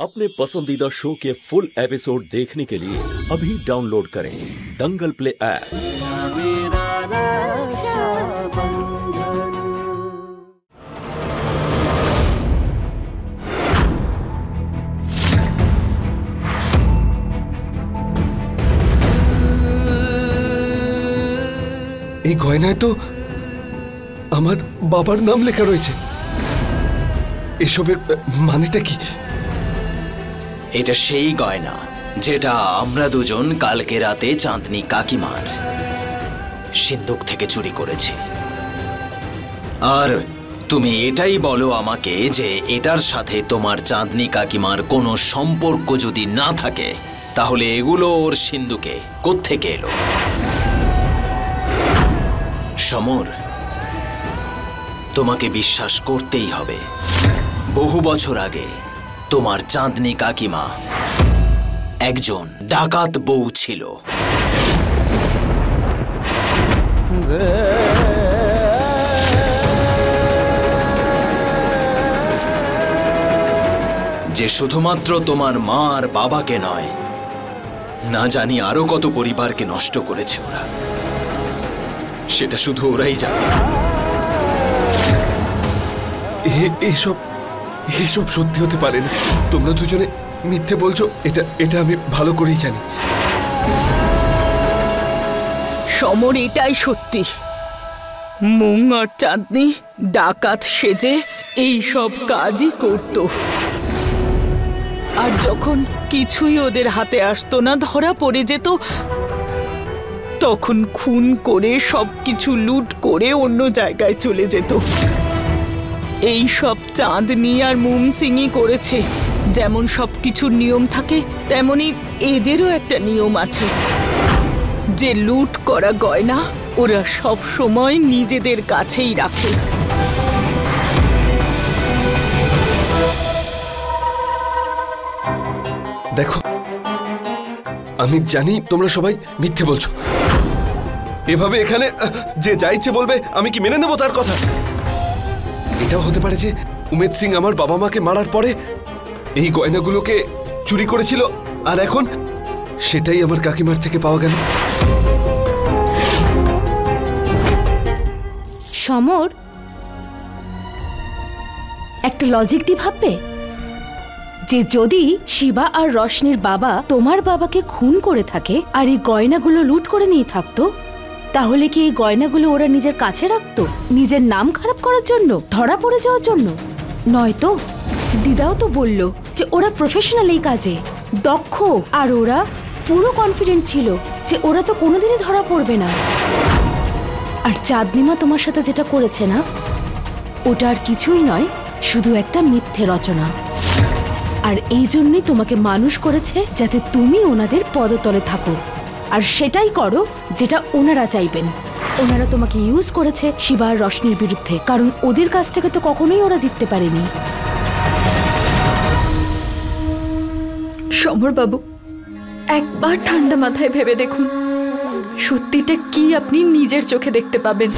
अपने पसंदीदा शो के फुल एपिसोड देखने के लिए अभी डाउनलोड करें दंगल प्ले ऐप। এই গয়নায় তো আমার বাবার নাম লেখা রয়েছে। এসবের মানেটা কি? এটা সেই গয়না যেটা আমরা দুজন কালকে রাতে চাঁদনি কাকিমার সিন্ধুক থেকে চুরি করেছি। আর তুমি এটাই বলো আমাকে যে এটার সাথে তোমার চাঁদনি কাকিমার কোনো সম্পর্ক যদি না থাকে তাহলে এগুলো ওর সিন্ধুকে কোত্থেকে এলো? সমর, তোমাকে বিশ্বাস করতেই হবে। বহু বছর আগে তোমার চাঁদনি কাকিমা একজন ডাকাত বউ ছিল। যে শুধুমাত্র তোমার মা আর বাবাকে নয়, না জানি আরো কত পরিবারকে নষ্ট করেছে ওরা। সেটা শুধু ওরাই জানে। এসব সত্যি হতে পারে না। তোমরা দুজনে মিথ্যে বলছো, এটা আমি ভালো করেই জানি। সমর, এটাই সত্যি। মুং আর চাঁদনি ডাকাত সেজে এই সব কাজই করত। আর যখন কিছুই ওদের হাতে আসতো না, ধরা পড়ে যেত, তখন খুন করে সবকিছু লুট করে অন্য জায়গায় চলে যেত। এই সব চাঁদনি আর মুম সিংই করেছে। যেমন সবকিছুর নিয়ম থাকে, তেমনি এদেরও একটা নিয়ম আছে যে লুট করা গয়না ওরা সব সময় নিজেদের কাছেই রাখে। দেখো, আমি জানি তোমরা সবাই মিথ্যে বলছো। এভাবে এখানে যে যা ইচ্ছে বলবে আমি কি মেনে নেবো তার কথা? এটাও হতে পারে যে উমেদ সিং আমার বাবা মাকে মারার পরে এই গয়নাগুলোকে চুরি করেছিল, আর এখন সেটাই আমার কাকিমার থেকে পাওয়া গেল। সমর, একটা লজিক দিয়ে ভাববে যে যদি শিবা আর রশনির বাবা তোমার বাবাকে খুন করে থাকে আর এই গয়নাগুলো লুট করে নিয়ে থাকতো, তাহলে কি এই গয়নাগুলো ওরা নিজের কাছে রাখতো নিজের নাম খারাপ করার জন্য, ধরা পড়ে যাওয়ার জন্য? নয়তো দিদাও তো বলল যে ওরা প্রফেশনাল এই কাজে, দক্ষ, আর ওরা পুরো কনফিডেন্ট ছিল যে ওরা তো কোনোদিনই ধরা পড়বে না। আর চাঁদনিমা তোমার সাথে যেটা করেছে না, ওটা আর কিছুই নয়, শুধু একটা মিথ্যে রচনা। আর এই জন্যই তোমাকে মানুষ করেছে যাতে তুমি ওনাদের পদতলে থাকো, আর সেটাই করো যেটা ওনারা চাইবেন। ওনারা তোমাকে ইউজ করেছে শিবা আর রশনির বিরুদ্ধে, কারণ ওদের কাছ থেকে তো কখনোই ওরা জিততে পারেনি। সমর বাবু, একবার ঠান্ডা মাথায় ভেবে দেখুন, সত্যিটা কি আপনি নিজের চোখে দেখতে পাবেন।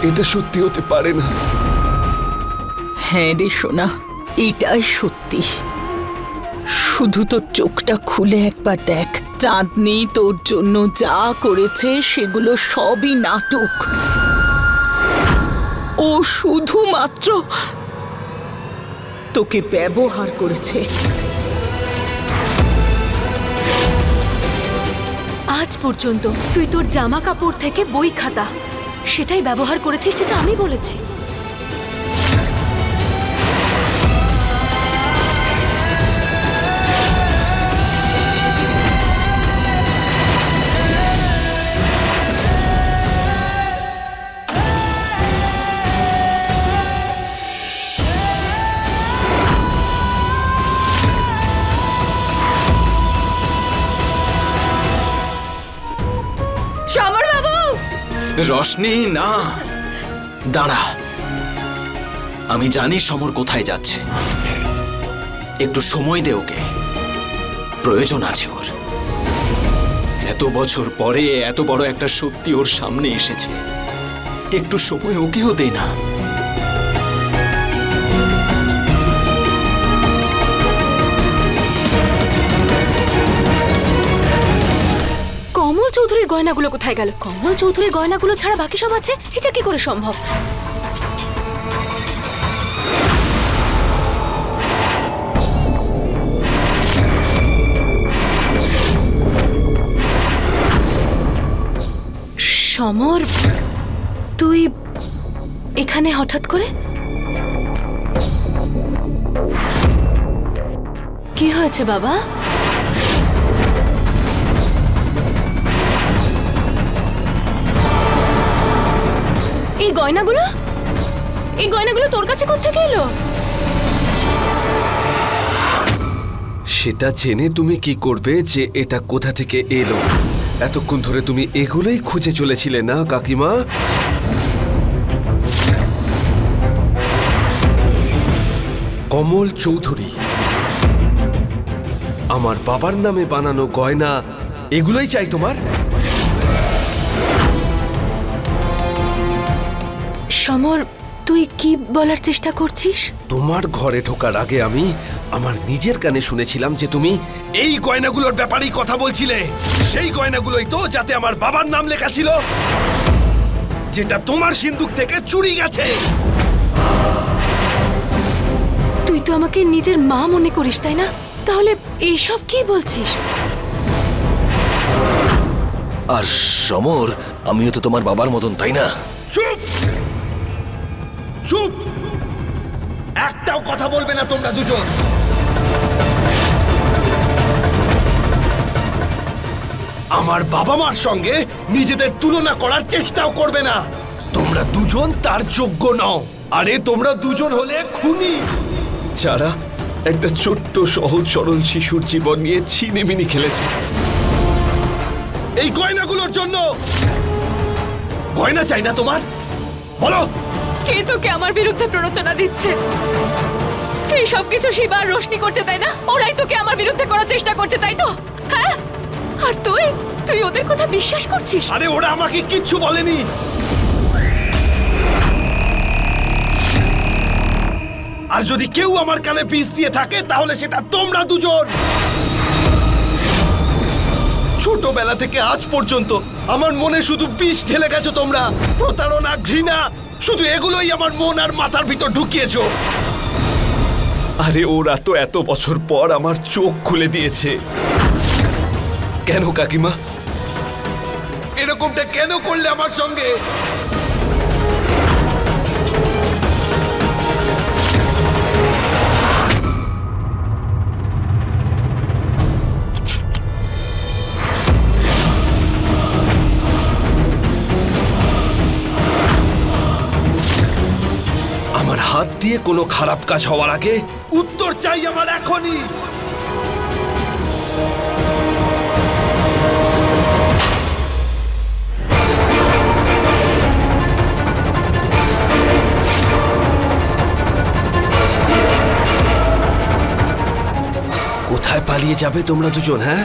এটা সত্যি হতে পারে না। হ্যাঁ রে সোনা, এটাই সত্যি। শুধু তোর চোখটা খুলে একবার দেখ, চাঁদনি তোর জন্য যা করেছে সেগুলো সবই নাটক। ও শুধুমাত্র তোকে ব্যবহার করেছে। আজ পর্যন্ত তুই তোর জামা কাপড় থেকে বই খাতা সেটাই ব্যবহার করেছিস, সেটা আমি বলেছি। সমর বাবু! রশনি, না, দাঁড়া। আমি জানি সমর কোথায় যাচ্ছে। একটু সময় দে ওকে, প্রয়োজন আছে ওর। এত বছর পরে এত বড় একটা সত্যি ওর সামনে এসেছে, একটু সময় ওকেও দে না। কমল চৌধুরীর গয়নাগুলো কোথায় গেল? কমল চৌধুরীর গয়নাগুলো ছাড়া বাকি সব আছে, এটা কি করে সম্ভব? সমর, তুই এখানে হঠাৎ করে? কি হয়েছে বাবা? এই গয়নাগুলো তোর কাছে কোত্থেকে এলো? সেটা জেনে তুমি কি করবে যে এটা কোথা থেকে এলো? এতক্ষণ ধরে তুমি এগুলোই খুঁজে চলেছিলে না কাকিমা? কমল চৌধুরী, আমার বাবার নামে বানানো গয়না, এগুলোই চাই তোমার? সমর, তুই কি বলার চেষ্টা করছিস? তোমার ঘরে ঢোকার আগে আমি আমার নিজের কানে শুনেছিলাম যে তুমি এই গয়নাগুলোর ব্যাপারেই কথা বলছিলে। সেই গয়নাগুলোই তো যাতে আমার বাবার নাম লেখা ছিল, যেটা তোমার সিন্দুক থেকে চুরি গেছে। তুই তো আমাকে নিজের মা মনে করিস, তাই না? তাহলে এইসব কি বলছিস? আর সমর, আমিও তো তোমার বাবার মতন, তাই না? চুপ চুপ, একটাও কথা বলবে না তোমরা দুজন। আমার বাবা মার সঙ্গে নিজেদের তুলনা করার চেষ্টাও করবে না। তোমরা দুজন তার যোগ্য নও। আরে তোমরা দুজন হলে খুনি, যারা একটা ছোট্ট সহজ সরল শিশুর জীবন নিয়ে ছিনিমিনি খেলেছে এই গয়নাগুলোর জন্য। গয়না চাই না তোমার? বলো, কে তোকে আমার বিরুদ্ধে প্ররোচনা দিচ্ছে? এই সব কিছু শিবা আর রোশনি করছে, তাই না? ওরাই তোকে আমার বিরুদ্ধে করার চেষ্টা করছে, তাই তো? হ্যাঁ, আর তুই ওদের কথা বিশ্বাস করছিস? আরে ওরা আমাকে কিচ্ছু বলেনি। আর যদি কেউ আমার কানে বিষ দিয়ে থাকে তাহলে সেটা তোমরা দুজন। ছোটবেলা থেকে আজ পর্যন্ত আমার মনে শুধু বিষ ঢেলে গেছো তোমরা। প্রতারণা, ঘৃণা, শুধু এগুলোই আমার মন আর মাথার ভিতর ঢুকিয়েছো। আরে ওরা তো এত বছর পর আমার চোখ খুলে দিয়েছে। কেন কাকিমা এরকমটা কেন করলে আমার সঙ্গে? আমার হাত দিয়ে কোনো খারাপ কাজ হওয়ার আগে উত্তর চাই আমার এখনই। কোথায় পালিয়ে যাবে তোমরা দুজন? হ্যাঁ,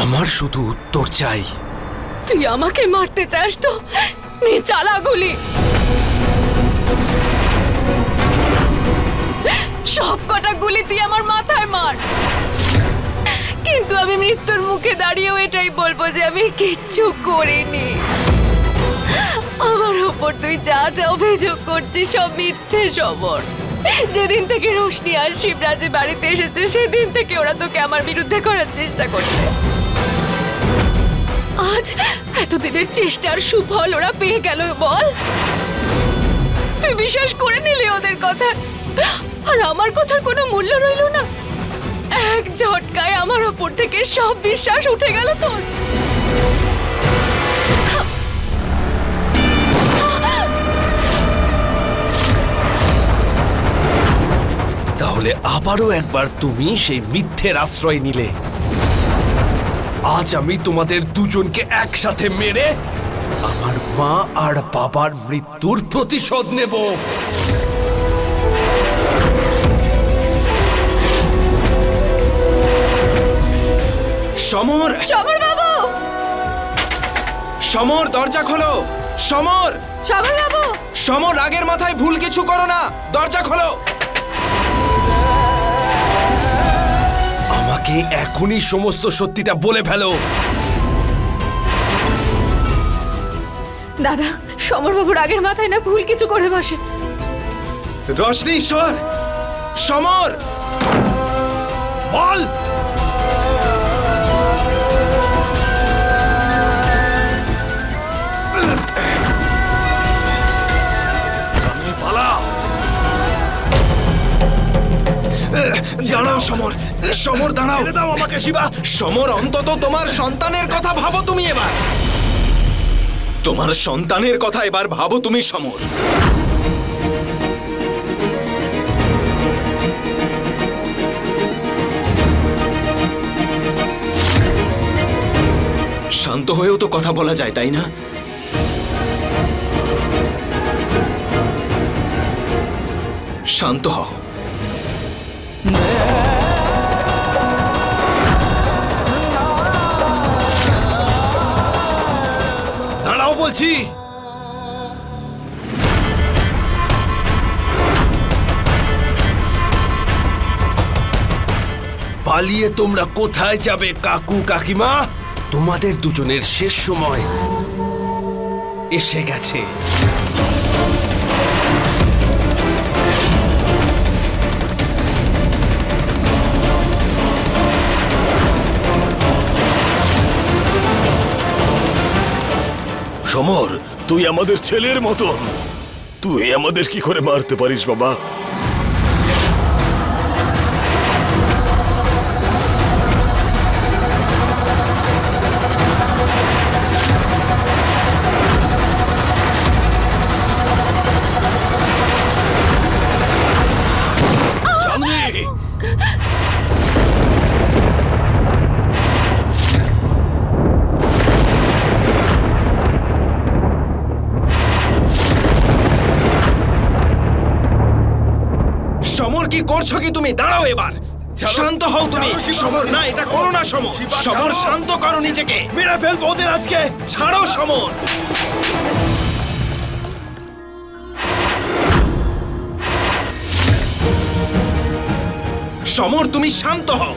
আমার শুধু উত্তর চাই। তুই আমাকে মারতে চাস তো? নে চালা গুলি। সব কটা গুলি তুই আমার মাথায় মার, কিন্তু আমি মৃত্যুর মুখে দাঁড়িয়েও এটাই বলবো যে আমি কিচ্ছু করিনি। আমার ওপর তুই যা যা অভিযোগ করছিস সব মিথ্যে সমর। যেদিন থেকে রোশনি আর শিবরাজের বাড়িতে এসেছে সেদিন থেকে ওরা তোকে আমার বিরুদ্ধে করার চেষ্টা করছে। আজ এতদিনের চেষ্টার সুফল ওরা পেয়ে গেল। বল, তুই বিশ্বাস করে নিলি ওদের কথা, আর আমার কথার কোনো মূল্য রইল না। এক ঝটকায় আমার ওপর থেকে সব বিশ্বাস উঠে গেল তোর। তাহলে আবারও একবার তুমি সেই মিথ্যের আশ্রয় নিলে। আজ আমি তোমাদের দুজনকে একসাথে মেরে আমার মা আর বাবার মৃত্যুর প্রতিশোধ নেব। সমর! সমর বাবু! সমর, দরজা খোলো! সমর! সমর বাবু! সমর, রাগের মাথায় ভুল কিছু করো না, দরজা খোলো! আমাকে এখনই সমস্ত সত্যিটা বলে ফেলো। দাদা, সমর বাবু রাগের মাথায় না ভুল কিছু করে বসে। রশনি, সর! সমর, বল! দাঁড়াও সমর, সমর দাঁড়াও। দাও আমাকে শিবা। সমর, অন্তত তোমার সন্তানের কথা ভাবো তুমি এবার। তোমার সন্তানের কথা এবার ভাবো তুমি সমর। শান্ত হয়েও তো কথা বলা যায়, তাই না? শান্ত হও। দাঁড়াও বলছি। পালিয়ে তোমরা কোথায় যাবে কাকু কাকিমা? তোমাদের দুজনের শেষ সময় এসে গেছে। সমর, তুই আমাদের ছেলের মতন, তুই আমাদের কি করে মারতে পারিস বাবা? কি করছো কি তুমি? দাঁড়াও এবার, শান্ত হও তুমি। সমর, না, এটা করো না সমর। সমর, শান্ত করো নিজেকে। মেরে ফেলবো ওদের আজকে। ছাড়ো সমর। সমর, তুমি শান্ত হও।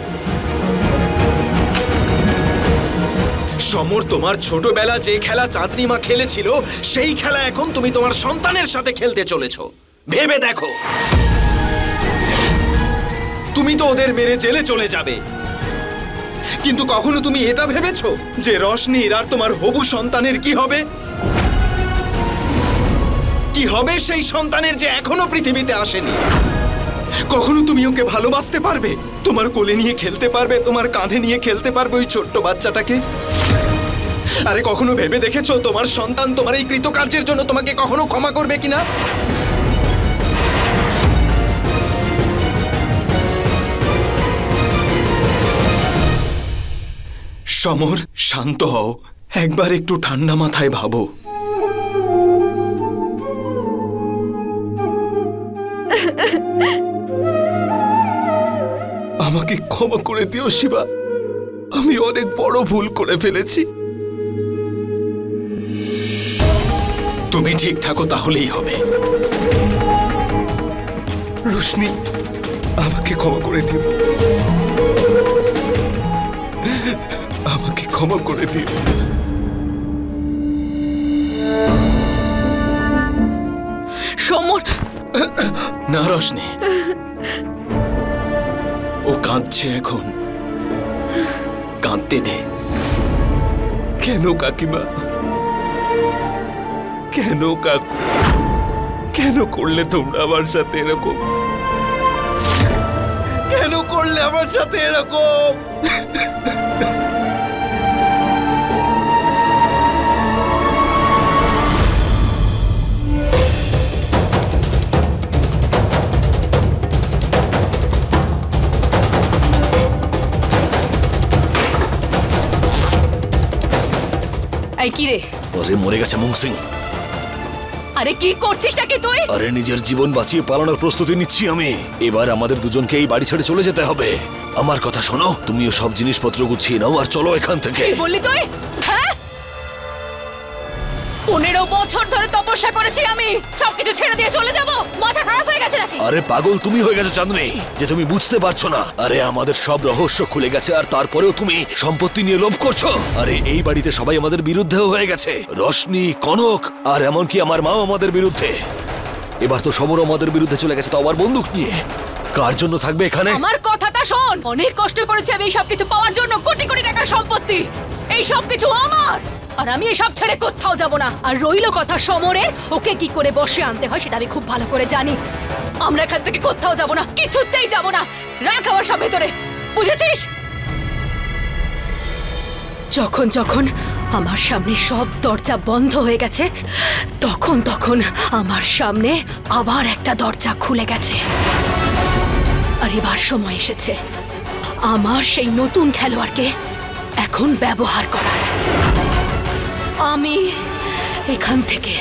সমর, তোমার ছোটবেলা যে খেলা চাঁদনি মা খেলেছিল সেই খেলা এখন তুমি তোমার সন্তানের সাথে খেলতে চলেছো। ভেবে দেখো, তুমি তো ওদের মেরে জেলে চলে যাবে, কিন্তু কখনো তুমি এটা ভেবেছো যে রশনির আর তোমার হবু সন্তানের কি হবে? কি হবে সেই সন্তানের যে এখনো পৃথিবীতে আসেনি? কখনো তুমি ওকে ভালোবাসতে পারবে? তোমার কোলে নিয়ে খেলতে পারবে? তোমার কাঁধে নিয়ে খেলতে পারবে ওই ছোট্ট বাচ্চাটাকে? আরে কখনো ভেবে দেখেছো তোমার সন্তান তোমার এই কৃতকার্যের জন্য তোমাকে কখনো ক্ষমা করবে কিনা? সমর, শান্ত হও, একবার একটু ঠান্ডা মাথায় ভাবো। আমাকে ক্ষমা করে দিও শিবা, আমি অনেক বড় ভুল করে ফেলেছি। তুমি ঠিক থাকো তাহলেই হবে। রোশনি, আমাকে ক্ষমা করে দিও, আমাকে ক্ষমা করে দিও। সমর, না রশনি, ও কাঁদছে এখন, কাঁদতে দে। কেন কাকিমা, কেন কাকু, কেন করলে তোমরা আমার সাথে এরকম? কেন করলে আমার সাথে এরকম? এই কি রে? আরে মরে গেছে মুং সিং। আরে কি করছিস নাকি তুই? আরে নিজের জীবন বাঁচিয়ে পালানোর প্রস্তুতি নিচ্ছি আমি। এবার আমাদের দুজনকে এই বাড়ি ছেড়ে চলে যেতে হবে। আমার কথা শোনো, তুমিও সব জিনিসপত্র গুছিয়ে নাও আর চলো এখান থেকে। কি বললি তুই? হ্যাঁ, 15 বছর ধরে তপস্যা করেছি আমি, সবকিছু ছেড়ে দিয়ে চলে যাব? মাথা খারাপ হয়ে গেছে নাকি? আরে পাগল তুমি হয়ে গেছো চাঁদনি, যে তুমি বুঝতে পারছো না। আরে আমাদের সব রহস্য খুলে গেছে আর তারপরেও তুমি সম্পত্তি নিয়ে লোভ করছো। আরে এই বাড়িতে সবাই আমাদের বিরুদ্ধেও হয়ে গেছে, রশনি, কনক আর এমনকি আমার মাও আমাদের বিরুদ্ধে। এবার তো সবর আমাদের বিরুদ্ধে চলে গেছে, তো আবার বন্দুক নিয়ে। কার জন্য থাকবে এখানে? আমার কথাটা শোন, অনেক কষ্ট করেছি আমি এই সব কিছু পাওয়ার জন্য, কোটি কোটি টাকার সম্পত্তি, এই সব কিছু আমার। আর আমি এসব ছেড়ে কোথাও যাব না। আর রইলো কথা সমরের, ওকে কি করে বসে আনতে হয় সেটা আমি খুব ভালো করে জানি। আমরা এখান থেকে কোথাও যাব না, কিছুতেই যাব না। রাখ আমার সব ভেতরে, বুঝেছিস? যখন যখন আমার সামনে সব দরজা বন্ধ হয়ে গেছে, তখন তখন আমার সামনে আবার একটা দরজা খুলে গেছে। আর এবার সময় এসেছে আমার সেই নতুন খেলোয়াড়কে এখন ব্যবহার করার। আমি এখান থেকে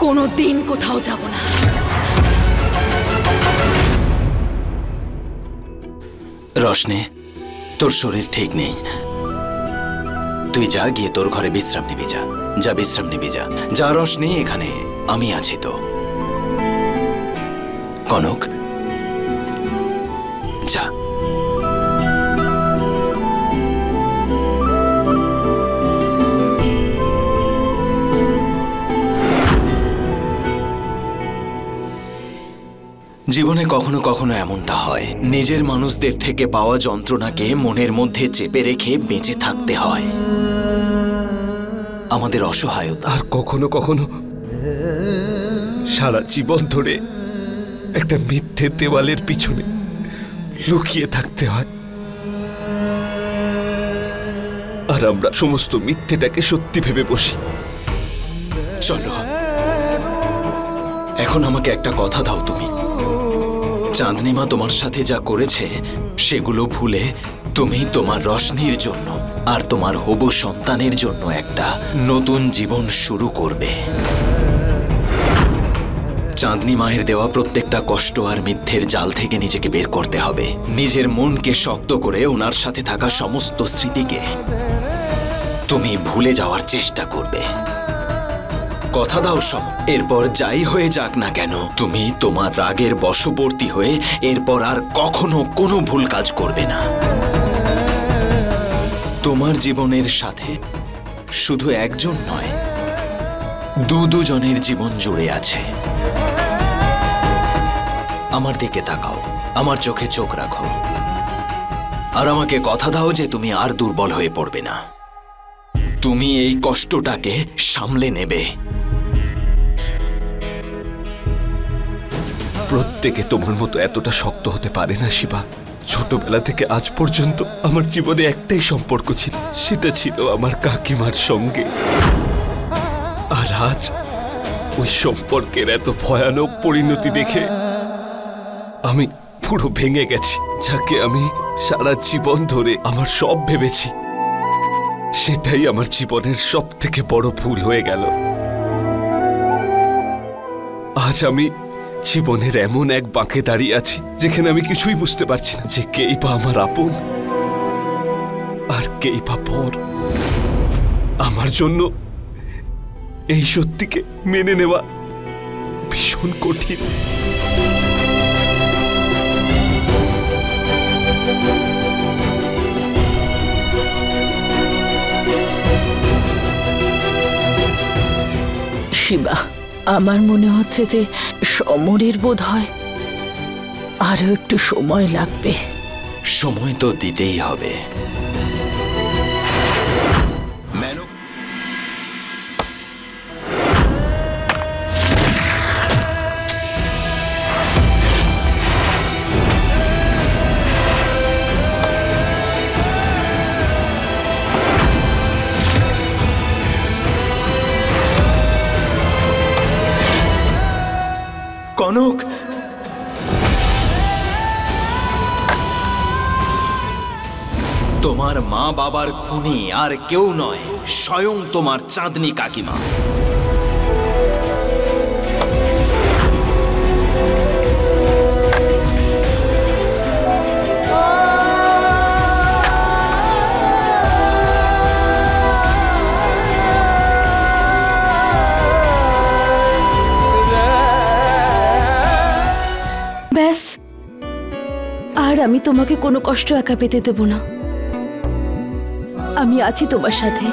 কোনোদিন কোথাও যাব না। রশনি, তোর শরীর ঠিক নেই, তুই যা গিয়ে তোর ঘরে বিশ্রাম নিবি। যা বিশ্রাম নিবি, যা রশনি, এখানে আমি আছি তো। কনক, যা। জীবনে কখনো কখনো এমনটা হয়, নিজের মানুষদের থেকে পাওয়া যন্ত্রণাকে মনের মধ্যে চেপে রেখে বেঁচে থাকতে হয়। আমাদের অসহায়তা। আর কখনো কখনো সারা জীবন ধরে একটা মিথ্যে দেওয়ালের পিছনে লুকিয়ে থাকতে হয়। আর আমরা সমস্ত মিথ্যেটাকে সত্যি ভেবে বসি। চলো, এখন আমাকে একটা কথা দাও তুমি। চাঁদনিমা তোমার সাথে যা করেছে সেগুলো ভুলে তুমি তোমার রশনির জন্য আর তোমার হবু সন্তানের জন্য একটা নতুন জীবন শুরু করবে। চাঁদনি মায়ের দেওয়া প্রত্যেকটা কষ্ট আর মিথ্যের জাল থেকে নিজেকে বের করতে হবে। নিজের মনকে শক্ত করে ওনার সাথে থাকা সমস্ত স্মৃতিকে তুমি ভুলে যাওয়ার চেষ্টা করবে। কথা দাও সম, এরপর যাই হয়ে যাক না কেন তুমি তোমার রাগের বশবর্তী হয়ে এরপর আর কখনো কোনো ভুল কাজ করবে না। তোমার জীবনের সাথে শুধু একজন নয়, দুজনের জীবন জুড়ে আছে। আমার দিকে তাকাও, আমার চোখে চোখ রাখো, আর আমাকে কথা দাও যে তুমি আর দুর্বল হয়ে পড়বে না। তুমি এই কষ্টটাকে সামলে নেবে। প্রত্যেকে তোমার মতো এতটা শক্ত হতে পারে না শিবা। ছোটবেলা থেকে আজ পর্যন্ত আমার জীবনে একটাই সম্পর্ক ছিল, সেটা ছিল আমার কাকিমার সঙ্গে। আর আজ ওই সম্পর্কের এত ভয়ানক পরিণতি দেখে আমি পুরো ভেঙে গেছি। যাকে আমি সারা জীবন ধরে আমার সব ভেবেছি, সেটাই আমার জীবনের সব থেকে বড় ভুল হয়ে গেল। আজ আমি জীবনের এমন এক বাঁকে দাঁড়িয়ে আছি যেখানে আমি কিছুই বুঝতে পারছি না যে কেই বা আমার আপন আর কেই বা পর। আমার জন্য এই সত্যিকে মেনে নেওয়া ভীষণ কঠিন। শিবা, আমার মনে হচ্ছে যে সমরের বোধ হয় আরো একটু সময় লাগবে। সময় তো দিতেই হবে। কনক, তোমার মা বাবার খুনি আর কেউ নয়, স্বয়ং তোমার চাঁদনি কাকিমা। আর আমি তোমাকে কোনো কষ্ট একা পেতে দেব না। আমি আছি তোমার সাথে।